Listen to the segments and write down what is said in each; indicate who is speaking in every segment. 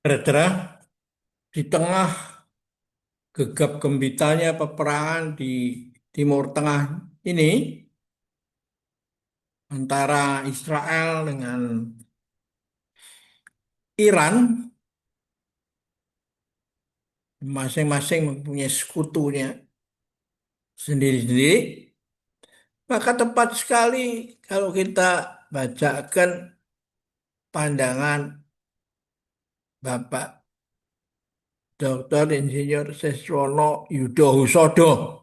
Speaker 1: Saudara, di tengah gegap gempitanya peperangan di Timur Tengah ini antara Israel dengan Iran, masing-masing mempunyai sekutunya sendiri-sendiri, maka tepat sekali kalau kita bacakan pandangan Bapak Dr. Insinyur Sesrono Yudohusodo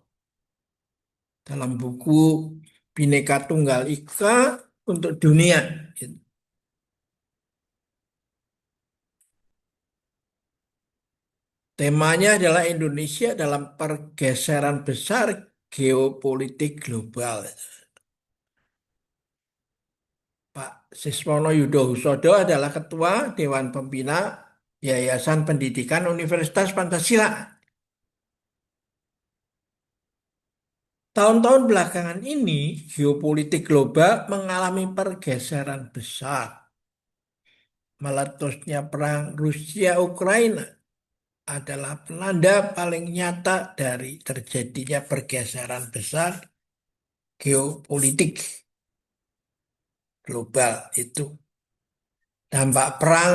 Speaker 1: dalam buku Bhinneka Tunggal Ika untuk Dunia. Temanya adalah Indonesia dalam pergeseran besar geopolitik global. Pak Siswono Yudohusodo adalah Ketua Dewan Pembina Yayasan Pendidikan Universitas Pancasila. Tahun-tahun belakangan ini, geopolitik global mengalami pergeseran besar. Meletusnya perang Rusia-Ukraina adalah penanda paling nyata dari terjadinya pergeseran besar geopolitik global itu. Dampak perang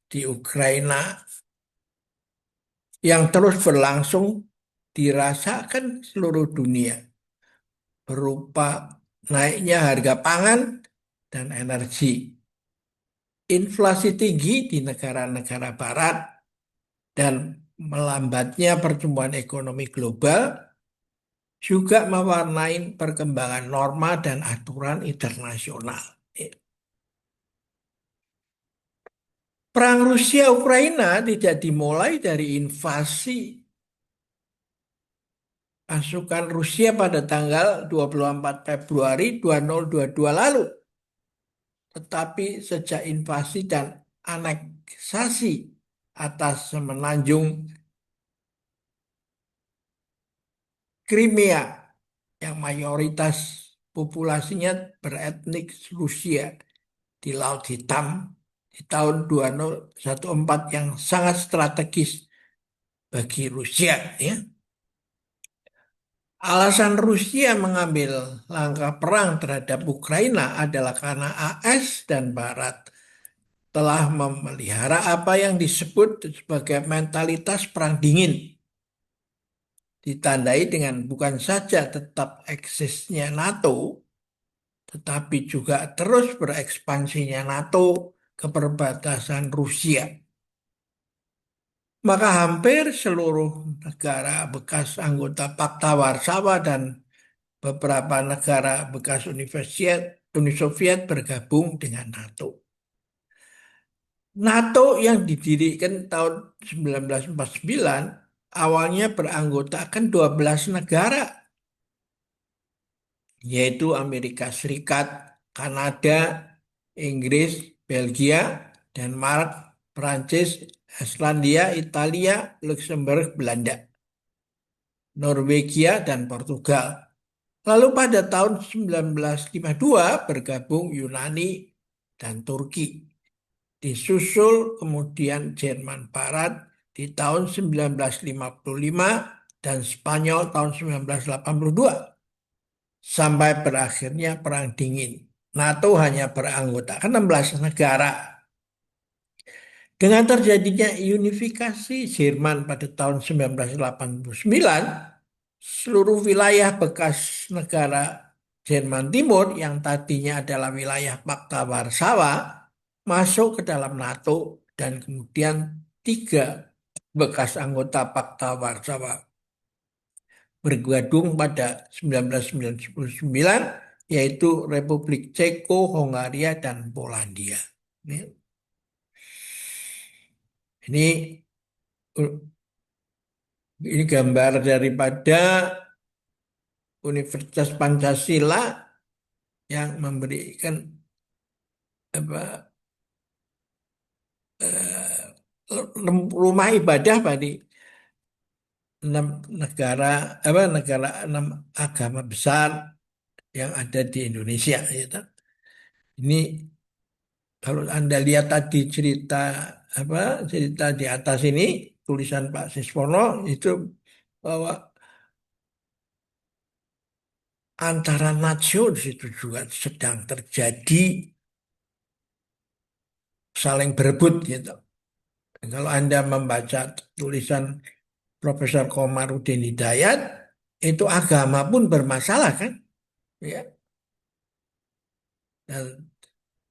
Speaker 1: di Ukraina yang terus berlangsung dirasakan seluruh dunia berupa naiknya harga pangan dan energi, inflasi tinggi di negara-negara barat, dan melambatnya pertumbuhan ekonomi global juga mewarnai perkembangan norma dan aturan internasional. Perang Rusia-Ukraina tidak dimulai dari invasi pasukan Rusia pada tanggal 24 Februari 2022 lalu, tetapi sejak invasi dan aneksasi atas semenanjung Crimea yang mayoritas populasinya beretnik Rusia di Laut Hitam di tahun 2014 yang sangat strategis bagi Rusia, ya. Alasan Rusia mengambil langkah perang terhadap Ukraina adalah karena AS dan Barat telah memelihara apa yang disebut sebagai mentalitas perang dingin, ditandai dengan bukan saja tetap eksisnya NATO, tetapi juga terus berekspansinya NATO ke perbatasan Rusia. Maka hampir seluruh negara bekas anggota Pakta Warsawa dan beberapa negara bekas Uni Soviet bergabung dengan NATO. NATO yang didirikan tahun 1949 awalnya beranggotakan 12 negara, yaitu Amerika Serikat, Kanada, Inggris, Belgia, Denmark, Prancis, Islandia, Italia, Luxembourg, Belanda, Norwegia, dan Portugal. Lalu pada tahun 1952 bergabung Yunani dan Turki. Disusul kemudian Jerman Barat di tahun 1955 dan Spanyol tahun 1982. Sampai berakhirnya Perang Dingin. NATO hanya beranggotakan 16 negara. Dengan terjadinya unifikasi Jerman pada tahun 1989, seluruh wilayah bekas negara Jerman Timur yang tadinya adalah wilayah Pakta Warsawa masuk ke dalam NATO dan kemudian tiga bekas anggota Pakta Warsawa bergabung pada 1999 yaitu Republik Ceko, Hongaria, dan Polandia. Ini ini gambar daripada Universitas Pancasila yang memberikan apa, rumah ibadah bagi enam negara enam agama besar yang ada di Indonesia, gitu. Ini kalau Anda lihat tadi cerita apa cerita di atas ini tulisan Pak Siswono itu bahwa antara nasio di situ juga sedang terjadi saling berebut gitu. Kalau Anda membaca tulisan Profesor Komarudin Hidayat, itu agama pun bermasalah kan? Ya. Dan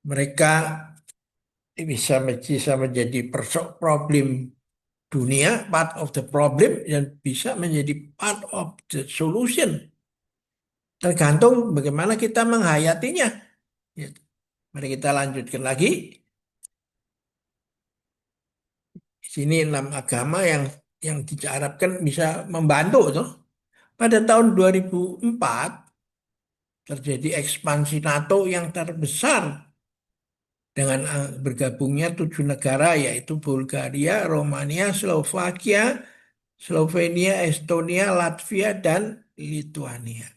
Speaker 1: mereka bisa menjadi problem dunia, part of the problem, dan bisa menjadi part of the solution. Tergantung bagaimana kita menghayatinya. Gitu. Mari kita lanjutkan lagi. Di sini enam agama yang diharapkan bisa membantu tuh. Pada tahun 2004 terjadi ekspansi NATO yang terbesar dengan bergabungnya 7 negara yaitu Bulgaria, Romania, Slovakia, Slovenia, Estonia, Latvia, dan Lituania.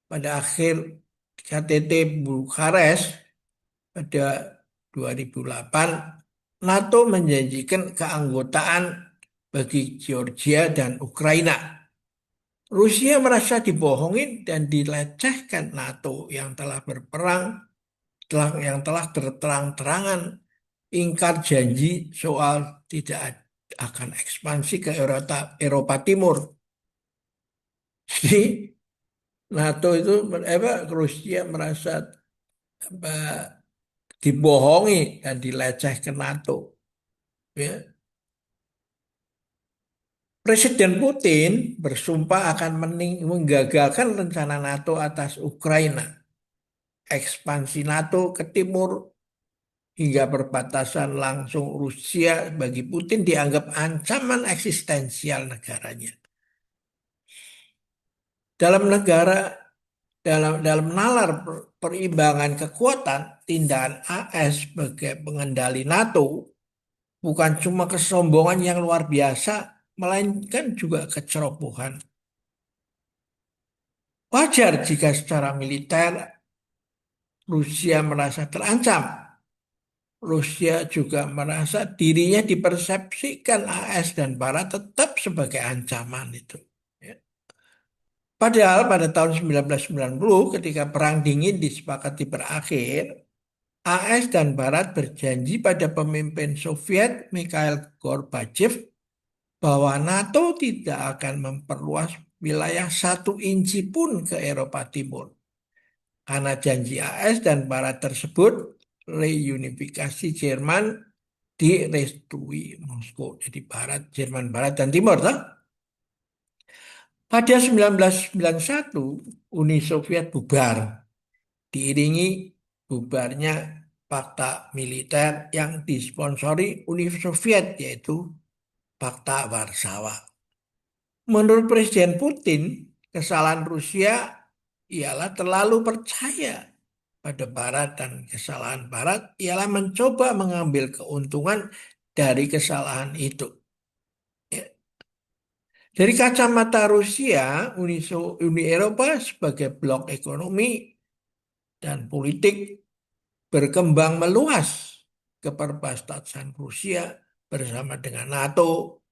Speaker 1: Pada akhir KTT Bukares pada 2008, NATO menjanjikan keanggotaan bagi Georgia dan Ukraina. Rusia merasa dibohongin dan dilecehkan NATO yang telah terang-terangan ingkar janji soal tidak akan ekspansi ke Eropa Timur. Jadi NATO itu Rusia merasa apa, dibohongi dan dilecehkan NATO. Ya. Presiden Putin bersumpah akan menggagalkan rencana NATO atas Ukraina. Ekspansi NATO ke timur hingga perbatasan langsung Rusia bagi Putin dianggap ancaman eksistensial negaranya. Dalam negara dalam nalar perimbangan kekuatan, tindakan AS sebagai pengendali NATO bukan cuma kesombongan yang luar biasa, melainkan juga kecerobohan. Wajar jika secara militer Rusia merasa terancam. Rusia juga merasa dirinya dipersepsikan AS dan Barat tetap sebagai ancaman itu. Ya. Padahal pada tahun 1990 ketika Perang Dingin disepakati berakhir, AS dan Barat berjanji pada pemimpin Soviet Mikhail Gorbachev bahwa NATO tidak akan memperluas wilayah 1 inci pun ke Eropa Timur. Karena janji AS dan Barat tersebut, reunifikasi Jerman direstui Moskow. Jadi Barat, Jerman Barat dan Timur. Toh? Pada 1991, Uni Soviet bubar, diiringi bubarnya fakta militer yang disponsori Uni Soviet, yaitu Fakta Warsawa. Menurut Presiden Putin, kesalahan Rusia ialah terlalu percaya pada Barat dan kesalahan Barat ialah mencoba mengambil keuntungan dari kesalahan itu. Ya. Dari kacamata Rusia, Uni Eropa sebagai blok ekonomi dan politik berkembang meluas. Keperbatasan Rusia bersama dengan NATO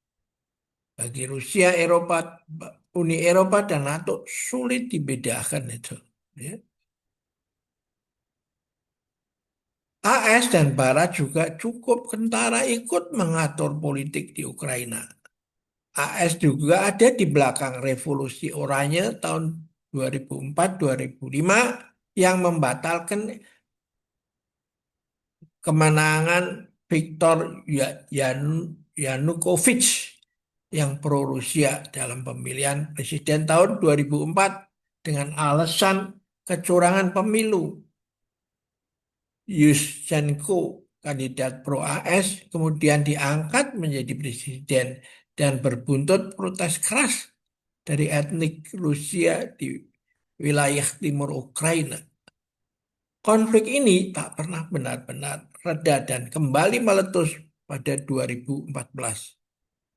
Speaker 1: bagi Rusia, Uni Eropa dan NATO sulit dibedakan itu. Ya. AS dan Barat juga cukup kentara ikut mengatur politik di Ukraina. AS juga ada di belakang revolusi Oranye tahun 2004-2005 yang membatalkan kemenangan Viktor Yanukovych yang pro-Rusia dalam pemilihan presiden tahun 2004 dengan alasan kecurangan pemilu. Yushchenko, kandidat pro-AS, kemudian diangkat menjadi presiden dan berbuntut protes keras dari etnik Rusia di wilayah timur Ukraina. Konflik ini tak pernah benar-benar reda dan kembali meletus pada 2014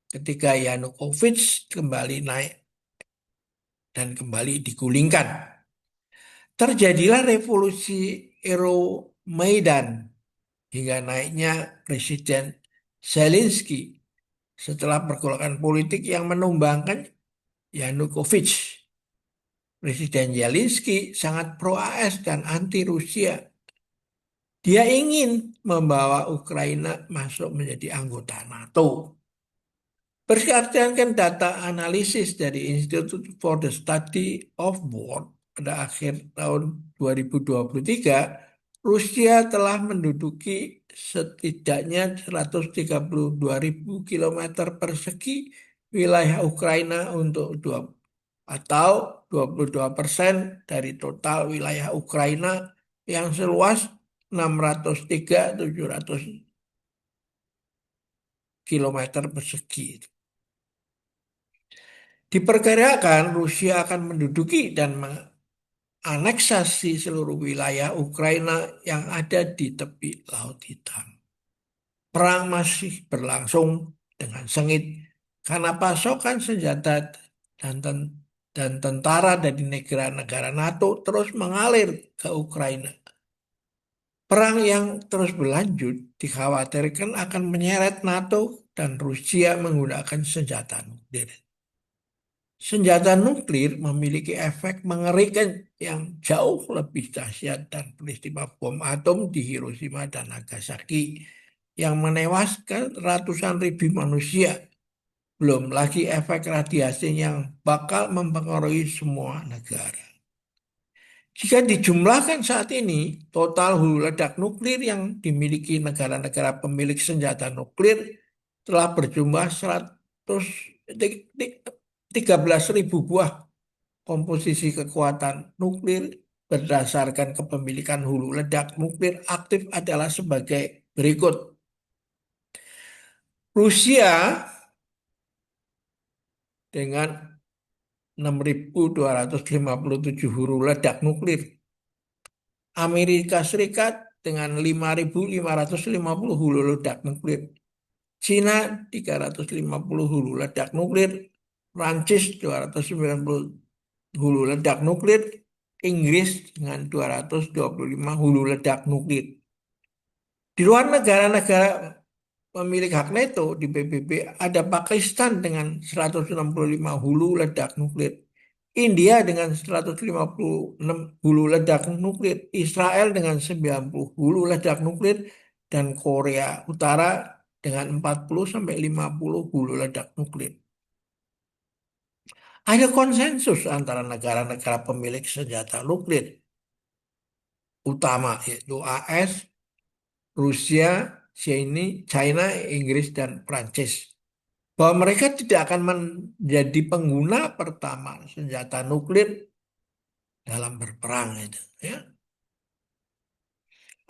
Speaker 1: ketika Yanukovych kembali naik dan kembali digulingkan. Terjadilah revolusi Euromaidan hingga naiknya Presiden Zelensky setelah pergolakan politik yang menumbangkan Yanukovych. Presiden Zelensky sangat pro-AS dan anti-Rusia. Dia ingin membawa Ukraina masuk menjadi anggota NATO. Berdasarkan data analisis dari Institute for the Study of War pada akhir tahun 2023, Rusia telah menduduki setidaknya 132.000 kilometer persegi wilayah Ukraina untuk atau 22% dari total wilayah Ukraina yang seluas 603.700 kilometer persegi. Diperkirakan Rusia akan menduduki dan menganeksasi seluruh wilayah Ukraina yang ada di tepi Laut Hitam. Perang masih berlangsung dengan sengit karena pasokan senjata dan, dan tentara dari negara-negara NATO terus mengalir ke Ukraina. Perang yang terus berlanjut dikhawatirkan akan menyeret NATO dan Rusia menggunakan senjata nuklir. Senjata nuklir memiliki efek mengerikan yang jauh lebih dahsyat dan peristiwa bom atom di Hiroshima dan Nagasaki yang menewaskan ratusan ribu manusia. Belum lagi efek radiasi yang bakal mempengaruhi semua negara. Jika dijumlahkan saat ini, total hulu ledak nuklir yang dimiliki negara-negara pemilik senjata nuklir telah berjumlah 13.000 buah. Komposisi kekuatan nuklir berdasarkan kepemilikan hulu ledak nuklir aktif adalah sebagai berikut. Rusia dengan 6.257 hulu ledak nuklir. Amerika Serikat dengan 5.550 hulu ledak nuklir. Cina 350 hulu ledak nuklir. Prancis 290 hulu ledak nuklir. Inggris dengan 225 hulu ledak nuklir. Di luar negara-negara pemilik hak NATO di PBB ada Pakistan dengan 165 hulu ledak nuklir. India dengan 156 hulu ledak nuklir, Israel dengan 90 hulu ledak nuklir, dan Korea Utara dengan 40 sampai 50 hulu ledak nuklir. Ada konsensus antara negara-negara pemilik senjata nuklir utama yaitu AS, Rusia, China, Inggris, dan Prancis. Bahwa mereka tidak akan menjadi pengguna pertama senjata nuklir dalam berperang itu, ya.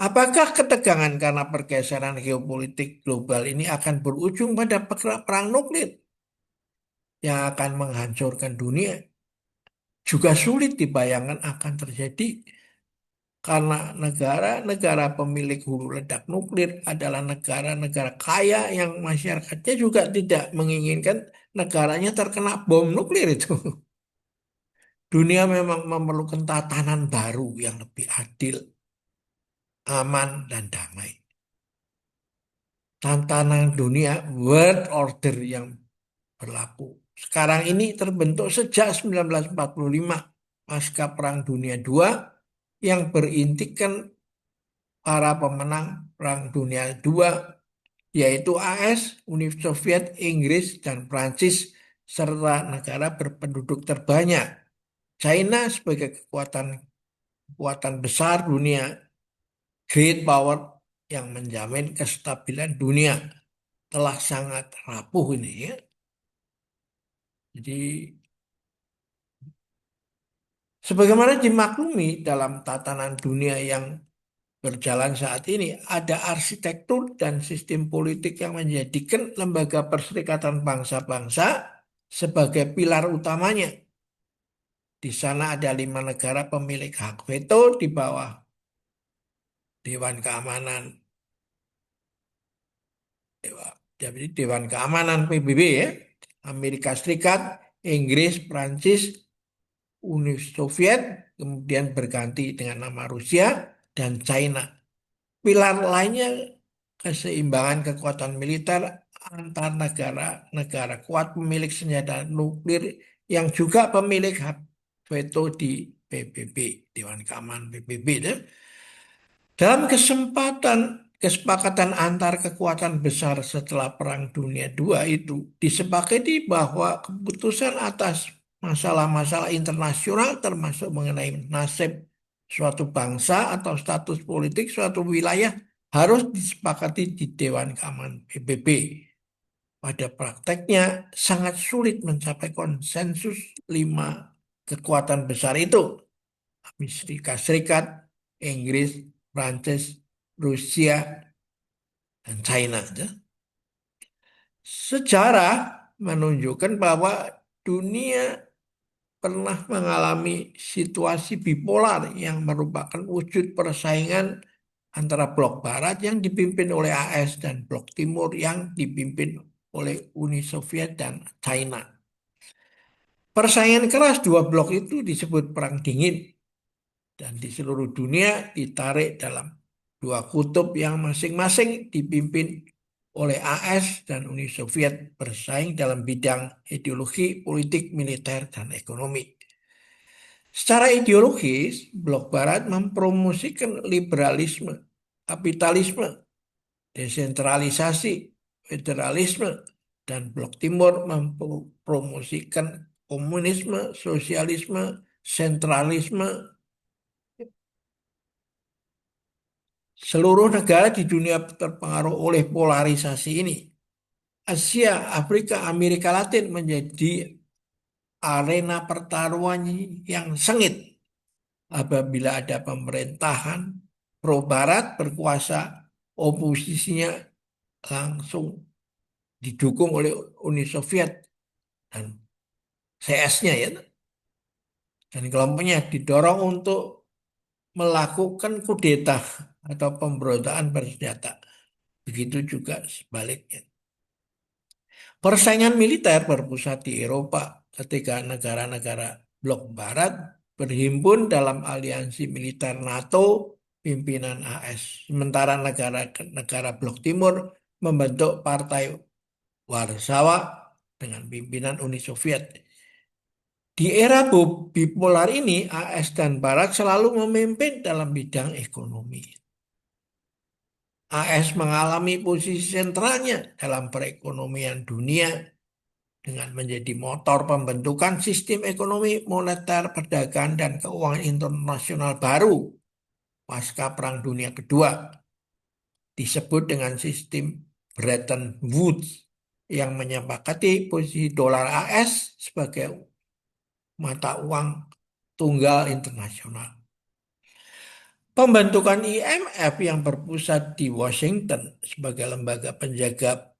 Speaker 1: Apakah ketegangan karena pergeseran geopolitik global ini akan berujung pada perang nuklir yang akan menghancurkan dunia? Juga sulit dibayangkan akan terjadi karena negara-negara pemilik hulu ledak nuklir adalah negara-negara kaya yang masyarakatnya juga tidak menginginkan negaranya terkena bom nuklir itu. Dunia memang memerlukan tatanan baru yang lebih adil, aman, dan damai. Tantangan dunia world order yang berlaku sekarang ini terbentuk sejak 1945 pasca Perang Dunia II yang berintikan para pemenang Perang Dunia II yaitu AS, Uni Soviet, Inggris, dan Prancis serta negara berpenduduk terbanyak. China sebagai kekuatan besar dunia, great power yang menjamin kestabilan dunia telah sangat rapuh ini, ya. Jadi sebagaimana dimaklumi dalam tatanan dunia yang berjalan saat ini, ada arsitektur dan sistem politik yang menjadikan lembaga perserikatan bangsa-bangsa sebagai pilar utamanya. Di sana ada 5 negara pemilik hak veto di bawah Dewan Keamanan, jadi Dewan Keamanan PBB, ya. Amerika Serikat, Inggris, Prancis, Uni Soviet, kemudian berganti dengan nama Rusia, dan China. Pilar lainnya keseimbangan kekuatan militer antar negara-negara kuat pemilik senjata nuklir yang juga pemilik hak veto di PBB, Dewan Keamanan PBB. Dalam kesepakatan antar kekuatan besar setelah Perang Dunia II itu disepakati bahwa keputusan atas masalah-masalah internasional termasuk mengenai nasib suatu bangsa atau status politik suatu wilayah harus disepakati di Dewan Keamanan PBB. Pada prakteknya sangat sulit mencapai konsensus lima kekuatan besar itu. Amerika Serikat, Inggris, Prancis, Rusia, dan China. Sejarah menunjukkan bahwa dunia pernah mengalami situasi bipolar yang merupakan wujud persaingan antara blok barat yang dipimpin oleh AS dan blok timur yang dipimpin oleh Uni Soviet dan China. Persaingan keras dua blok itu disebut Perang Dingin dan di seluruh dunia ditarik dalam dua kutub yang masing-masing dipimpin oleh AS dan Uni Soviet bersaing dalam bidang ideologi, politik, militer, dan ekonomi. Secara ideologis, blok barat mempromosikan liberalisme, kapitalisme, desentralisasi, federalisme, dan blok timur mempromosikan komunisme, sosialisme, sentralisme. Seluruh negara di dunia terpengaruh oleh polarisasi ini. Asia, Afrika, Amerika Latin menjadi arena pertaruhan yang sengit apabila ada pemerintahan pro-barat berkuasa, oposisinya langsung didukung oleh Uni Soviet dan CS-nya ya. Dan kelompoknya didorong untuk melakukan kudeta atau pemberontakan bersenjata. Begitu juga sebaliknya. Persaingan militer berpusat di Eropa ketika negara-negara blok barat berhimpun dalam aliansi militer NATO pimpinan AS. Sementara negara-negara blok timur membentuk Partai Warsawa dengan pimpinan Uni Soviet. Di era bipolar ini, AS dan Barat selalu memimpin dalam bidang ekonomi. AS mengalami posisi sentralnya dalam perekonomian dunia dengan menjadi motor pembentukan sistem ekonomi moneter, perdagangan, dan keuangan internasional baru pasca Perang Dunia Kedua, disebut dengan sistem Bretton Woods yang menyepakati posisi dolar AS sebagai mata uang tunggal internasional. Pembentukan IMF yang berpusat di Washington sebagai lembaga penjaga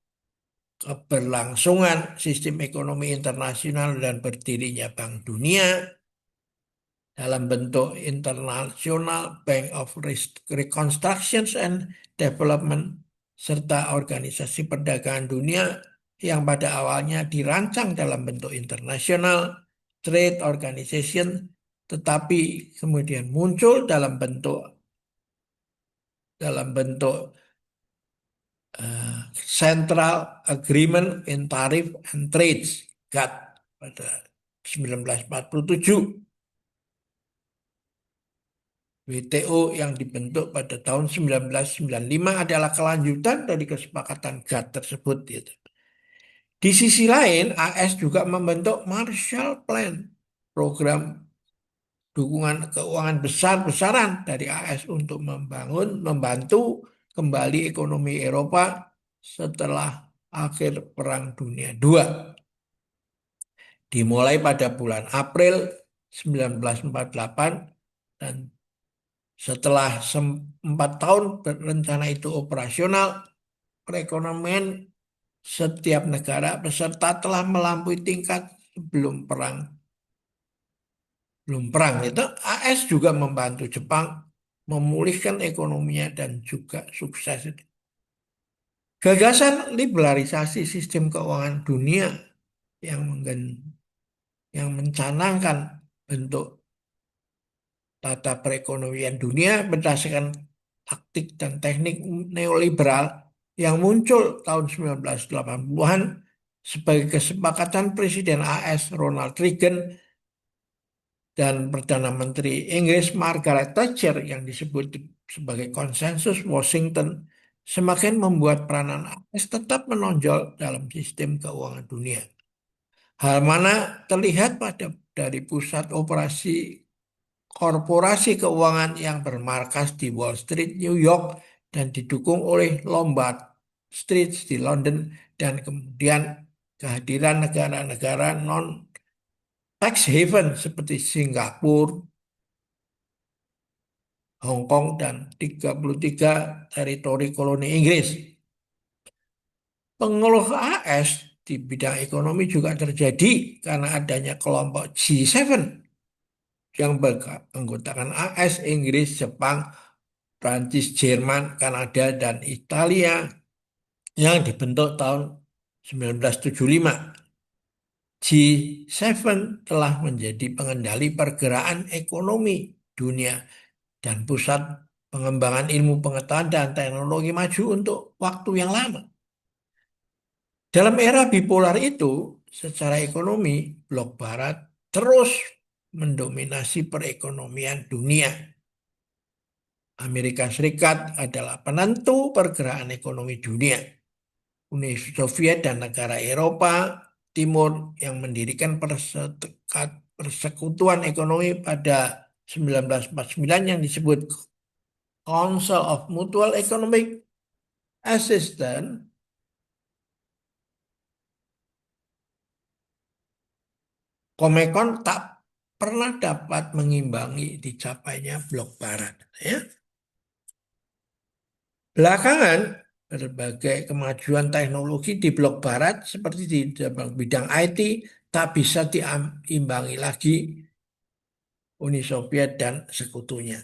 Speaker 1: keberlangsungan sistem ekonomi internasional dan berdirinya Bank Dunia dalam bentuk International Bank of Reconstruction and Development serta Organisasi Perdagangan Dunia yang pada awalnya dirancang dalam bentuk International Trade Organization tetapi kemudian muncul dalam bentuk Central Agreement in Tariff and Trades GATT pada 1947. WTO yang dibentuk pada tahun 1995 adalah kelanjutan dari kesepakatan GATT tersebut. Gitu. Di sisi lain, AS juga membentuk Marshall Plan, program dukungan keuangan besar-besaran dari AS untuk membantu kembali ekonomi Eropa setelah akhir Perang Dunia II. Dimulai pada bulan April 1948 dan setelah 4 tahun rencana itu operasional, perekonomian setiap negara peserta telah melampaui tingkat sebelum perang. Belum perang itu, AS juga membantu Jepang memulihkan ekonominya dan juga sukses. Gagasan liberalisasi sistem keuangan dunia yang mencanangkan bentuk tata perekonomian dunia berdasarkan taktik dan teknik neoliberal yang muncul tahun 1980-an sebagai kesepakatan Presiden AS Ronald Reagan dan Perdana Menteri Inggris Margaret Thatcher yang disebut sebagai konsensus Washington semakin membuat peranan AS tetap menonjol dalam sistem keuangan dunia. Hal mana terlihat dari pusat operasi korporasi keuangan yang bermarkas di Wall Street, New York, dan didukung oleh Lombard Street di London, dan kemudian kehadiran negara-negara non-tax haven seperti Singapura, Hong Kong, dan 33 teritori koloni Inggris. Pengeluh AS di bidang ekonomi juga terjadi karena adanya kelompok G7 yang beranggotakan AS, Inggris, Jepang, Prancis, Jerman, Kanada, dan Italia yang dibentuk tahun 1975. G7 telah menjadi pengendali pergerakan ekonomi dunia dan pusat pengembangan ilmu pengetahuan dan teknologi maju untuk waktu yang lama. Dalam era bipolar itu, secara ekonomi, blok barat terus mendominasi perekonomian dunia. Amerika Serikat adalah penentu pergerakan ekonomi dunia. Uni Soviet dan negara Eropa Timur yang mendirikan persekutuan ekonomi pada 1949 yang disebut Council of Mutual Economic Assistance, Comecon tak pernah dapat mengimbangi dicapainya blok barat. Ya. Belakangan, berbagai kemajuan teknologi di blok barat seperti di dalam bidang IT tak bisa diimbangi lagi Uni Soviet dan sekutunya.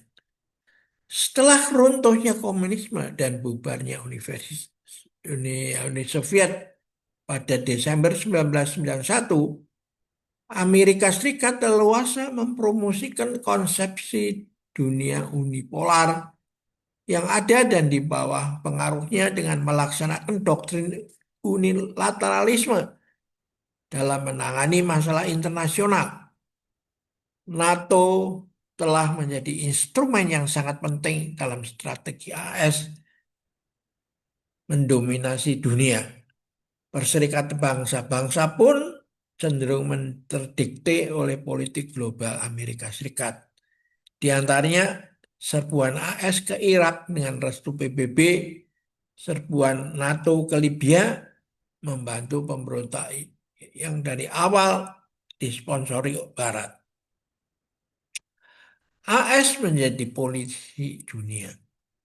Speaker 1: Setelah runtuhnya komunisme dan bubarnya Uni Soviet pada Desember 1991, Amerika Serikat leluasa mempromosikan konsepsi dunia unipolar yang ada dan di bawah pengaruhnya dengan melaksanakan doktrin unilateralisme dalam menangani masalah internasional. NATO telah menjadi instrumen yang sangat penting dalam strategi AS mendominasi dunia. Perserikatan bangsa-bangsa pun cenderung terdikte oleh politik global Amerika Serikat. Di antaranya serbuan AS ke Irak dengan restu PBB, serbuan NATO ke Libya membantu pemberontak yang dari awal disponsori Barat. AS menjadi polisi dunia,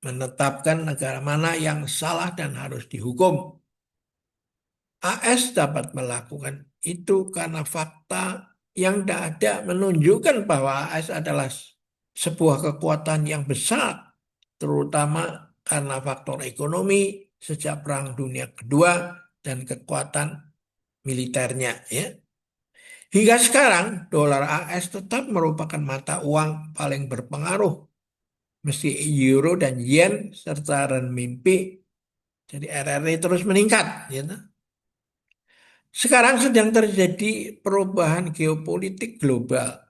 Speaker 1: menetapkan negara mana yang salah dan harus dihukum. AS dapat melakukan itu karena fakta yang tidak ada menunjukkan bahwa AS adalah sebuah kekuatan yang besar, terutama karena faktor ekonomi sejak Perang Dunia Kedua dan kekuatan militernya. Ya. Hingga sekarang, dolar AS tetap merupakan mata uang paling berpengaruh, meski euro dan yen serta renminbi, jadi RRI terus meningkat. Gitu. Sekarang sedang terjadi perubahan geopolitik global.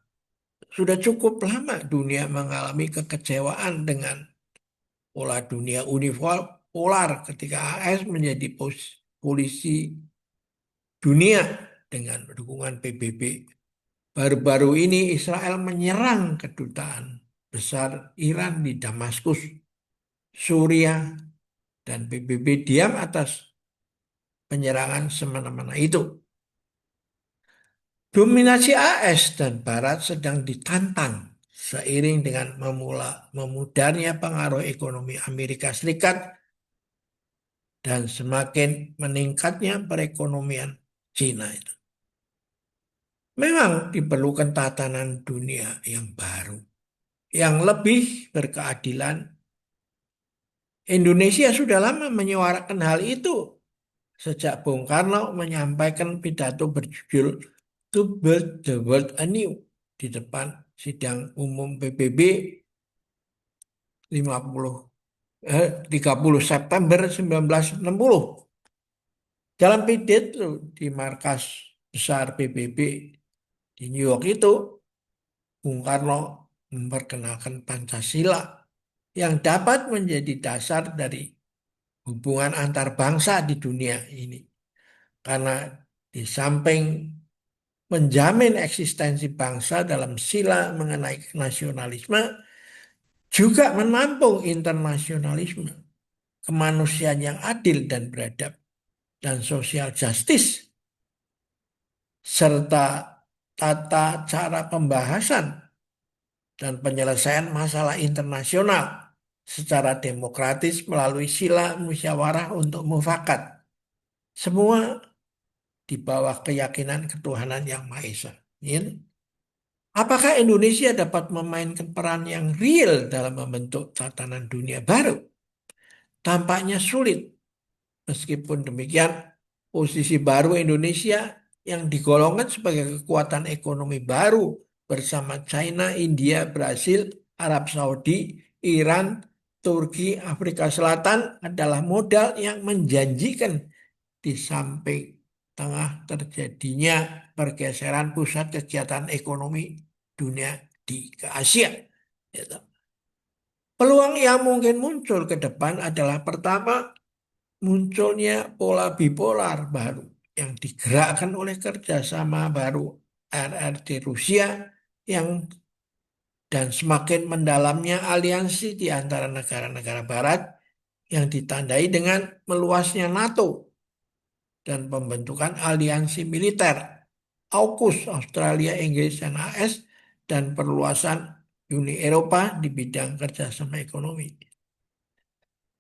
Speaker 1: Sudah cukup lama dunia mengalami kekecewaan dengan pola dunia unipolar ketika AS menjadi polisi dunia dengan dukungan PBB. Baru-baru ini Israel menyerang kedutaan besar Iran di Damaskus, Suriah, dan PBB diam atas penyerangan semena-mena itu. Dominasi AS dan Barat sedang ditantang seiring dengan memudarnya pengaruh ekonomi Amerika Serikat dan semakin meningkatnya perekonomian Cina itu. Memang diperlukan tatanan dunia yang baru, yang lebih berkeadilan. Indonesia sudah lama menyuarakan hal itu sejak Bung Karno menyampaikan pidato berjudul To Build the World Anew di depan sidang umum PBB 50. 30 September 1960. Dalam pidato di markas besar PBB di New York itu, Bung Karno memperkenalkan Pancasila yang dapat menjadi dasar dari hubungan antar bangsa di dunia ini. Karena di samping menjamin eksistensi bangsa dalam sila mengenai nasionalisme, juga menampung internasionalisme, kemanusiaan yang adil dan beradab, dan social justice, serta tata cara pembahasan dan penyelesaian masalah internasional secara demokratis melalui sila musyawarah untuk mufakat. Semua di bawah keyakinan ketuhanan yang Maha Esa. Ini. Apakah Indonesia dapat memainkan peran yang real dalam membentuk tatanan dunia baru? Tampaknya sulit. Meskipun demikian, posisi baru Indonesia yang digolongkan sebagai kekuatan ekonomi baru bersama China, India, Brasil, Arab Saudi, Iran, Turki, Afrika Selatan adalah modal yang menjanjikan di samping tengah terjadinya pergeseran pusat kegiatan ekonomi dunia ke Asia. Gitu. Peluang yang mungkin muncul ke depan adalah pertama, munculnya pola bipolar baru yang digerakkan oleh kerjasama baru RRC Rusia yang dan semakin mendalamnya aliansi di antara negara-negara Barat yang ditandai dengan meluasnya NATO dan pembentukan aliansi militer AUKUS Australia, Inggris, dan AS dan perluasan Uni Eropa di bidang kerjasama ekonomi.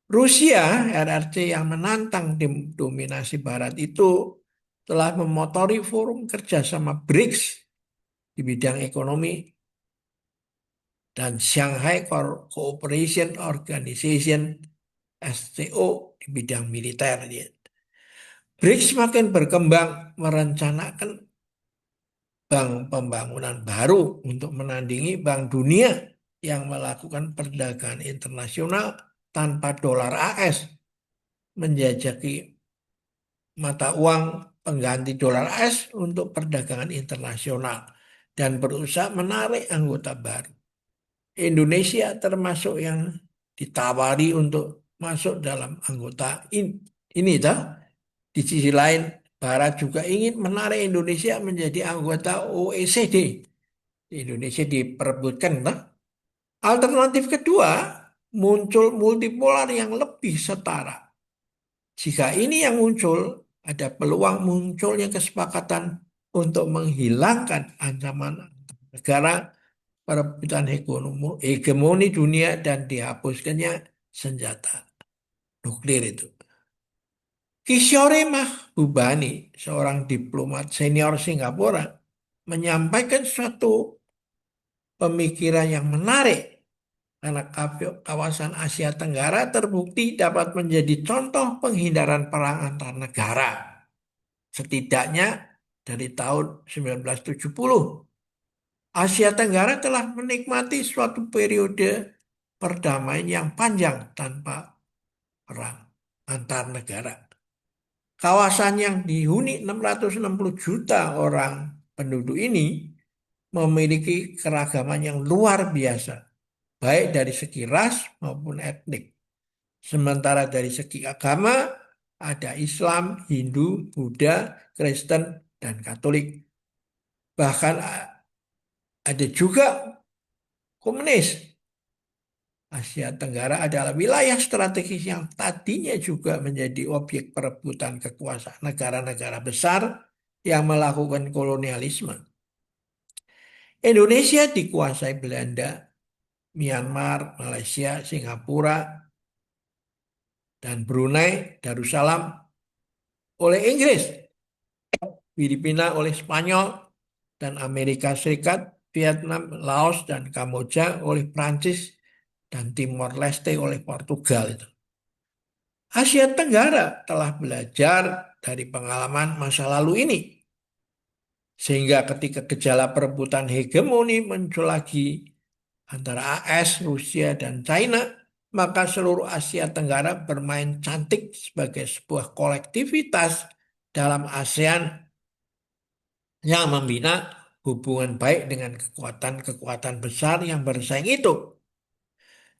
Speaker 1: Rusia, RRC yang menantang dominasi Barat itu telah memotori forum kerjasama BRICS di bidang ekonomi dan Shanghai Cooperation Organization SCO di bidang militer. BRICS semakin berkembang merencanakan bank pembangunan baru untuk menandingi Bank Dunia yang melakukan perdagangan internasional tanpa dolar AS, menjajaki mata uang pengganti dolar AS untuk perdagangan internasional dan berusaha menarik anggota baru. Indonesia termasuk yang ditawari untuk masuk dalam anggota ini, toh. Di sisi lain, Barat juga ingin menarik Indonesia menjadi anggota OECD. Indonesia diperebutkan, toh. Alternatif kedua, muncul multipolar yang lebih setara. Jika ini yang muncul, ada peluang munculnya kesepakatan untuk menghilangkan ancaman negara perebutan hegemoni dunia dan dihapuskannya senjata nuklir itu. Kishore Mahbubani, seorang diplomat senior Singapura, menyampaikan suatu pemikiran yang menarik karena kawasan Asia Tenggara terbukti dapat menjadi contoh penghindaran perang antar negara. Setidaknya dari tahun 1970, Asia Tenggara telah menikmati suatu periode perdamaian yang panjang tanpa perang antar negara. Kawasan yang dihuni 660 juta orang penduduk ini memiliki keragaman yang luar biasa, baik dari segi ras maupun etnik. Sementara dari segi agama, ada Islam, Hindu, Buddha, Kristen, dan Katolik. Bahkan ada juga komunis. Asia Tenggara adalah wilayah strategis yang tadinya juga menjadi objek perebutan kekuasaan negara-negara besar yang melakukan kolonialisme. Indonesia dikuasai Belanda, Myanmar, Malaysia, Singapura, dan Brunei Darussalam oleh Inggris, Filipina oleh Spanyol, dan Amerika Serikat, Vietnam, Laos, dan Kamboja oleh Prancis, dan Timor Leste oleh Portugal. Asia Tenggara telah belajar dari pengalaman masa lalu ini. Sehingga ketika gejala perebutan hegemoni muncul lagi antara AS, Rusia, dan China, maka seluruh Asia Tenggara bermain cantik sebagai sebuah kolektivitas dalam ASEAN yang membina hubungan baik dengan kekuatan-kekuatan besar yang bersaing itu.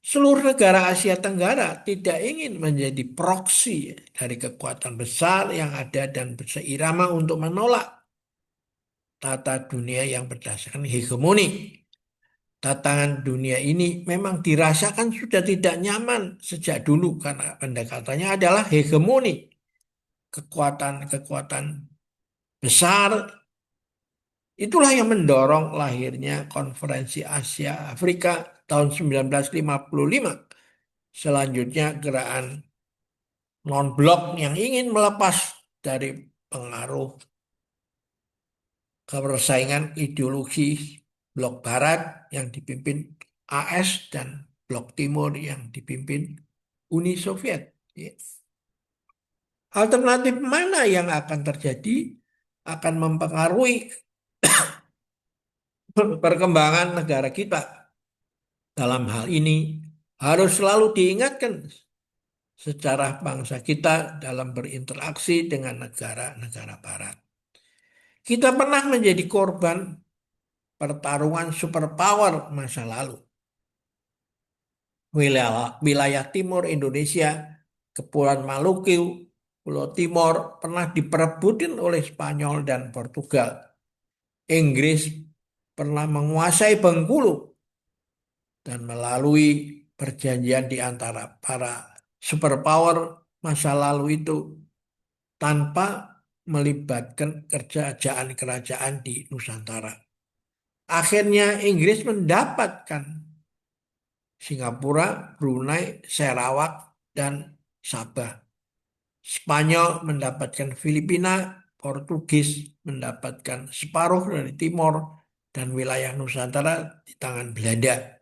Speaker 1: Seluruh negara Asia Tenggara tidak ingin menjadi proksi dari kekuatan besar yang ada dan berseirama untuk menolak tata dunia yang berdasarkan hegemoni. Tantangan dunia ini memang dirasakan sudah tidak nyaman sejak dulu karena pendekatannya adalah hegemoni. Kekuatan-kekuatan besar itulah yang mendorong lahirnya Konferensi Asia Afrika tahun 1955. Selanjutnya gerakan non-blok yang ingin melepas dari pengaruh kebersaingan ideologi blok Barat yang dipimpin AS dan blok Timur yang dipimpin Uni Soviet. Ya. Alternatif mana yang akan terjadi akan mempengaruhi perkembangan negara kita. Dalam hal ini harus selalu diingatkan sejarah bangsa kita dalam berinteraksi dengan negara-negara Barat. Kita pernah menjadi korban pertarungan superpower masa lalu. Wilayah timur Indonesia, Kepulauan Maluku, Pulau Timor pernah diperebutin oleh Spanyol dan Portugal. Inggris pernah menguasai Bengkulu dan melalui perjanjian di antara para superpower masa lalu itu tanpa melibatkan kerajaan-kerajaan di Nusantara. Akhirnya Inggris mendapatkan Singapura, Brunei, Sarawak, dan Sabah. Spanyol mendapatkan Filipina, Portugis mendapatkan separuh dari Timor, dan wilayah Nusantara di tangan Belanda.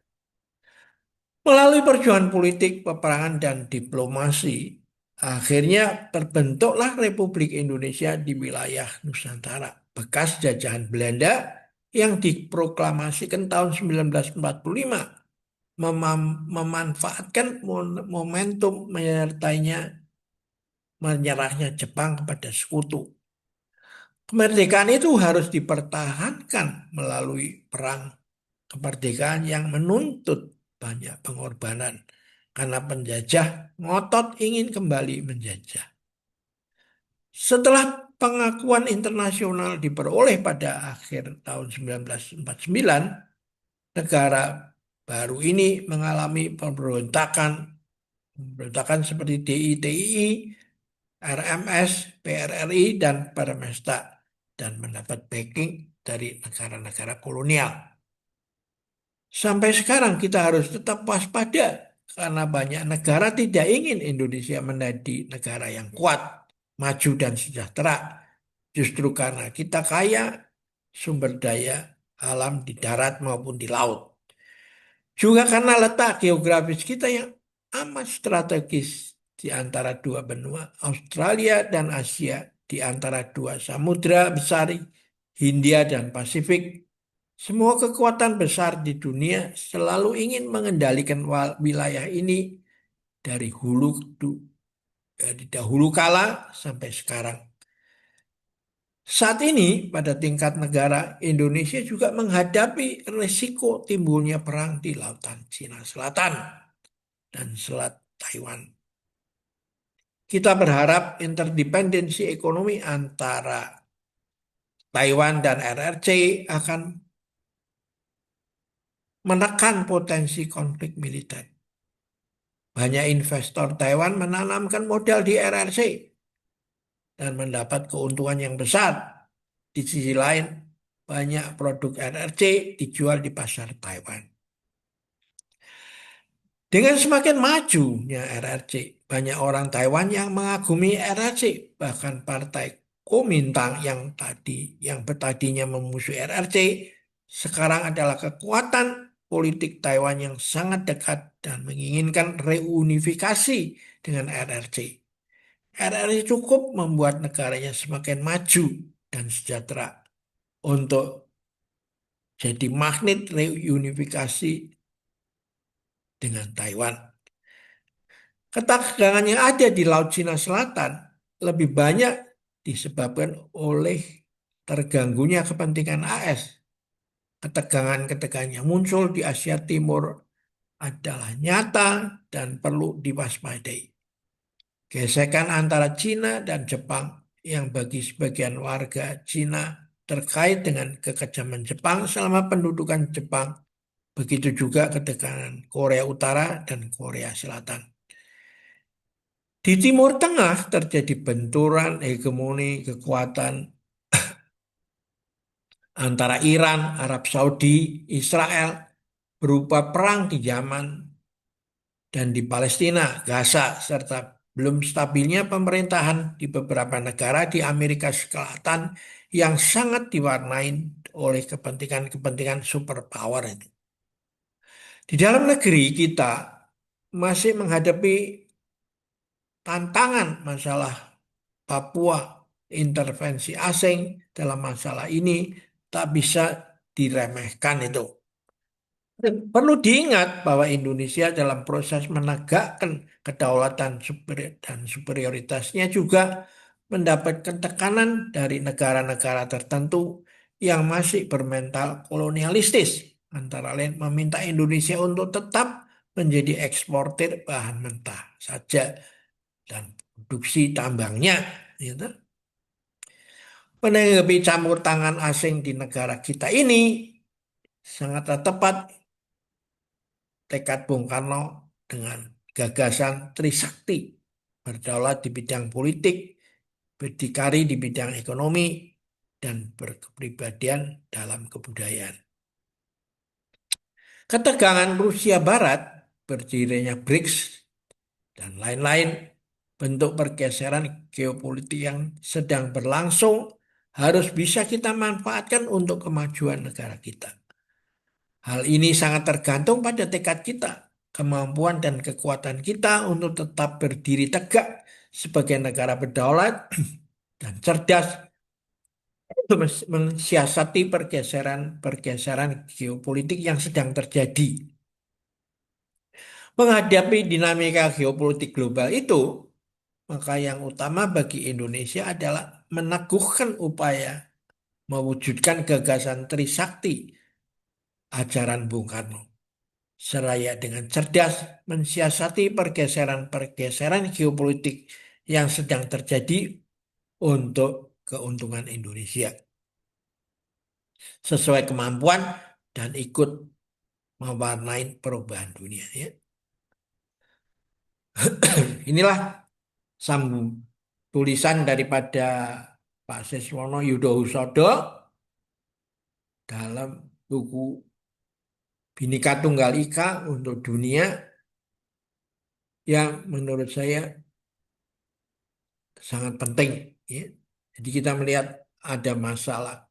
Speaker 1: Melalui perjuangan politik, peperangan, dan diplomasi, akhirnya terbentuklah Republik Indonesia di wilayah Nusantara, bekas jajahan Belanda yang diproklamasikan tahun 1945, memanfaatkan momentum menyerahnya Jepang kepada sekutu. Kemerdekaan itu harus dipertahankan melalui perang kemerdekaan yang menuntut banyak pengorbanan karena penjajah ngotot ingin kembali menjajah. Setelah pengakuan internasional diperoleh pada akhir tahun 1949, negara baru ini mengalami pemberontakan seperti DITII, RMS, PRRI, dan Permesta, dan mendapat backing dari negara-negara kolonial. Sampai sekarang kita harus tetap waspada karena banyak negara tidak ingin Indonesia menjadi negara yang kuat, maju dan sejahtera. Justru karena kita kaya sumber daya alam di darat maupun di laut. Juga karena letak geografis kita yang amat strategis di antara dua benua, Australia dan Asia, di antara dua samudra besar, Hindia dan Pasifik. Semua kekuatan besar di dunia selalu ingin mengendalikan wilayah ini dari dari dahulu kala sampai sekarang. Saat ini, pada tingkat negara, Indonesia juga menghadapi resiko timbulnya perang di Lautan Cina Selatan dan Selat Taiwan. Kita berharap interdependensi ekonomi antara Taiwan dan RRC akan menekan potensi konflik militer. Banyak investor Taiwan menanamkan modal di RRC dan mendapat keuntungan yang besar. Di sisi lain, banyak produk RRC dijual di pasar Taiwan. Dengan semakin majunya RRC, banyak orang Taiwan yang mengagumi RRC, bahkan partai Kuomintang yang tadinya memusuhi RRC, sekarang adalah kekuatan politik Taiwan yang sangat dekat dan menginginkan reunifikasi dengan RRC. RRC cukup membuat negaranya semakin maju dan sejahtera untuk jadi magnet reunifikasi dengan Taiwan. Ketegangan yang ada di Laut Cina Selatan lebih banyak disebabkan oleh terganggunya kepentingan AS. Ketegangan-ketegangan yang muncul di Asia Timur adalah nyata dan perlu diwaspadai. Gesekan antara Cina dan Jepang yang bagi sebagian warga Cina terkait dengan kekejaman Jepang selama pendudukan Jepang. Begitu juga ketegangan Korea Utara dan Korea Selatan. Di Timur Tengah terjadi benturan hegemoni kekuatan antara Iran, Arab Saudi, Israel berupa perang di Yaman dan di Palestina, Gaza, serta belum stabilnya pemerintahan di beberapa negara di Amerika Selatan yang sangat diwarnai oleh kepentingan-kepentingan superpower itu. Di dalam negeri kita masih menghadapi tantangan masalah Papua, intervensi asing dalam masalah ini tak bisa diremehkan itu. Perlu diingat bahwa Indonesia dalam proses menegakkan kedaulatan dan superioritasnya juga mendapatkan tekanan dari negara-negara tertentu yang masih bermental kolonialistis, antara lain meminta Indonesia untuk tetap menjadi eksportir bahan mentah saja dan produksi tambangnya. Gitu. Menanggapi campur tangan asing di negara kita ini sangatlah tepat tekad Bung Karno dengan gagasan Trisakti, berdaulat di bidang politik, berdikari di bidang ekonomi, dan berkepribadian dalam kebudayaan. Ketegangan Rusia Barat, berdirinya BRICS, dan lain-lain bentuk pergeseran geopolitik yang sedang berlangsung harus bisa kita manfaatkan untuk kemajuan negara kita. Hal ini sangat tergantung pada tekad kita, kemampuan dan kekuatan kita untuk tetap berdiri tegak sebagai negara berdaulat dan cerdas mensiasati pergeseran-pergeseran geopolitik yang sedang terjadi. Menghadapi dinamika geopolitik global itu, maka yang utama bagi Indonesia adalah meneguhkan upaya mewujudkan gagasan Trisakti ajaran Bung Karno, seraya dengan cerdas mensiasati pergeseran-pergeseran geopolitik yang sedang terjadi untuk keuntungan Indonesia, sesuai kemampuan dan ikut mewarnai perubahan dunia. Ya. Inilah sambung tulisan daripada Pak Siswono Yudo Husodo dalam buku Bhinneka Tunggal Ika untuk dunia yang menurut saya sangat penting. Ya. Jadi kita melihat ada masalah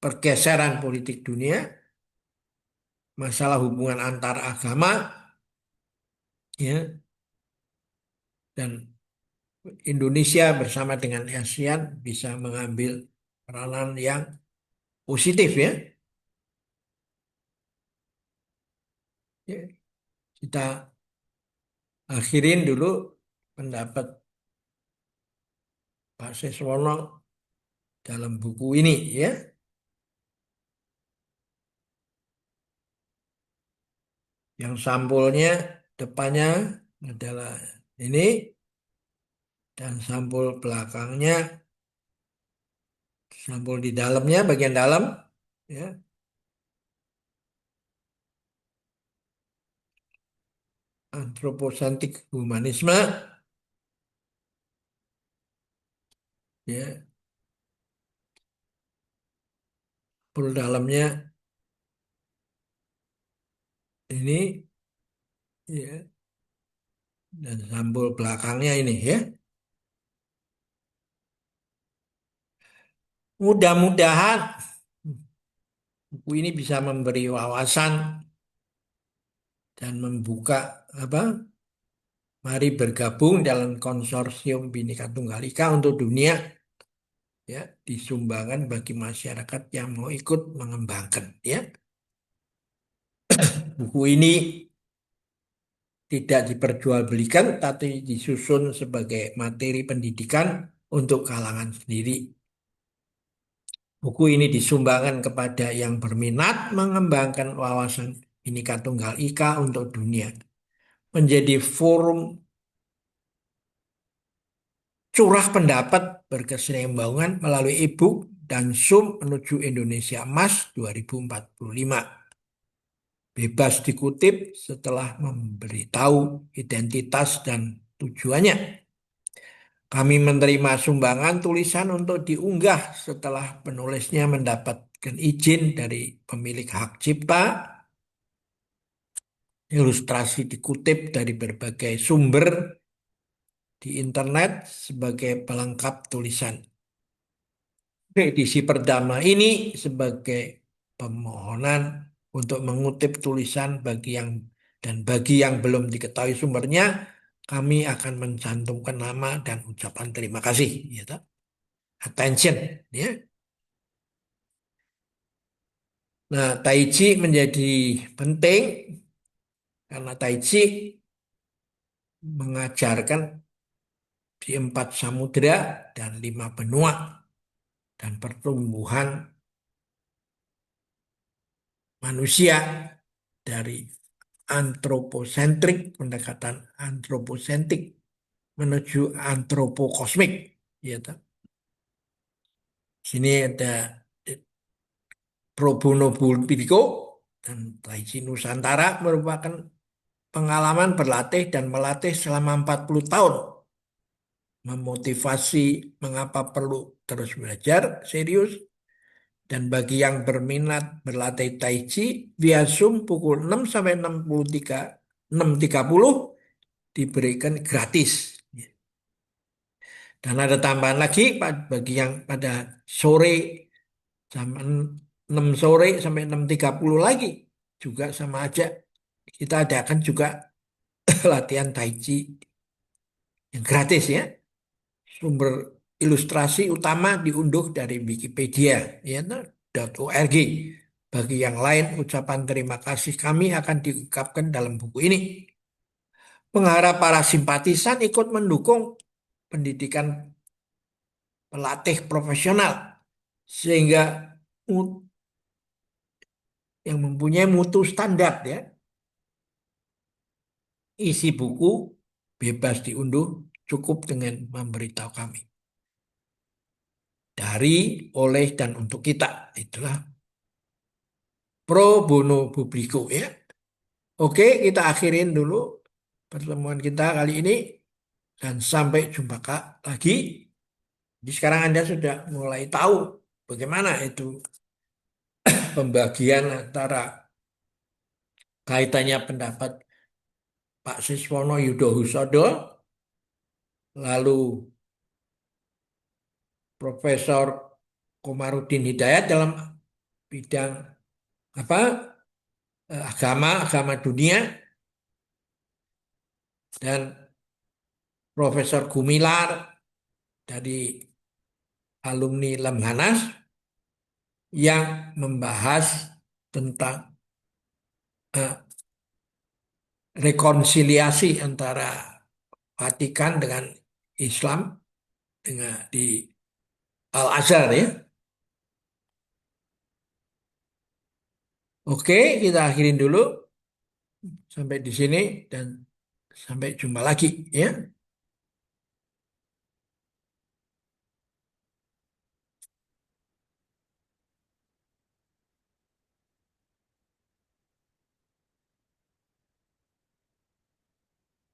Speaker 1: pergeseran politik dunia, masalah hubungan antar agama, ya, dan Indonesia bersama dengan ASEAN bisa mengambil peranan yang positif ya. Ya, kita akhirin dulu pendapat Pak Siswono dalam buku ini ya. Yang sampulnya depannya adalah ini dan sampul belakangnya, sampul di dalamnya bagian dalam ya. Antroposentrik humanisme ya. Sampul dalamnya ini ya dan sampul belakangnya ini ya. Mudah-mudahan buku ini bisa memberi wawasan dan membuka apa? Mari bergabung dalam konsorsium Bhinneka Tunggal Ika untuk dunia ya, disumbangkan bagi masyarakat yang mau ikut mengembangkan ya. Buku ini tidak diperjualbelikan, tapi disusun sebagai materi pendidikan untuk kalangan sendiri. Buku ini disumbangkan kepada yang berminat mengembangkan wawasan Bhinneka Tunggal Ika untuk dunia. Menjadi forum curah pendapat berkesinambungan melalui e-book dan Zoom menuju Indonesia Emas 2045. Bebas dikutip setelah memberitahu identitas dan tujuannya. Kami menerima sumbangan tulisan untuk diunggah setelah penulisnya mendapatkan izin dari pemilik hak cipta. Ilustrasi dikutip dari berbagai sumber di internet sebagai pelengkap tulisan. Edisi pertama ini sebagai permohonan untuk mengutip tulisan bagi yang belum diketahui sumbernya, kami akan mencantumkan nama dan ucapan terima kasih, ya toh. Attention, ya. Nah, Tai Chi menjadi penting karena Tai Chi mengajarkan di 4 samudera dan 5 benua dan pertumbuhan manusia dari antroposentrik, pendekatan antroposentrik menuju antropokosmik. Ya, toh. Sini ada Pro Bono Bulbidiko dan Taiji Nusantara merupakan pengalaman berlatih dan melatih selama 40 tahun. Memotivasi mengapa perlu terus belajar serius. Dan bagi yang berminat berlatih Tai Chi via Zoom pukul 6 sampai 6.30 diberikan gratis. Dan ada tambahan lagi bagi yang pada sore jam 6 sore sampai 6.30 lagi juga sama aja. Kita adakan juga latihan Tai Chi yang gratis ya. Sumber ilustrasi utama diunduh dari Wikipedia ya, .org. Bagi yang lain, ucapan terima kasih kami akan diungkapkan dalam buku ini. Mengharap para simpatisan ikut mendukung pendidikan pelatih profesional sehingga yang mempunyai mutu standar ya. Isi buku bebas diunduh cukup dengan memberitahu kami. Dari, oleh, dan untuk kita. Itulah pro bono publico ya. Oke, kita akhirin dulu pertemuan kita kali ini dan sampai jumpa lagi. Jadi sekarang Anda sudah mulai tahu bagaimana itu pembagian antara kaitannya pendapat Pak Siswono Yudhohusodo, lalu Profesor Komarudin Hidayat dalam bidang apa agama dunia, dan Profesor Gumilar dari alumni Lemhanas yang membahas tentang eh, rekonsiliasi antara Vatikan dengan Islam dengan di Al-Azhar ya. Oke, kita akhirin dulu sampai di sini dan sampai jumpa lagi ya.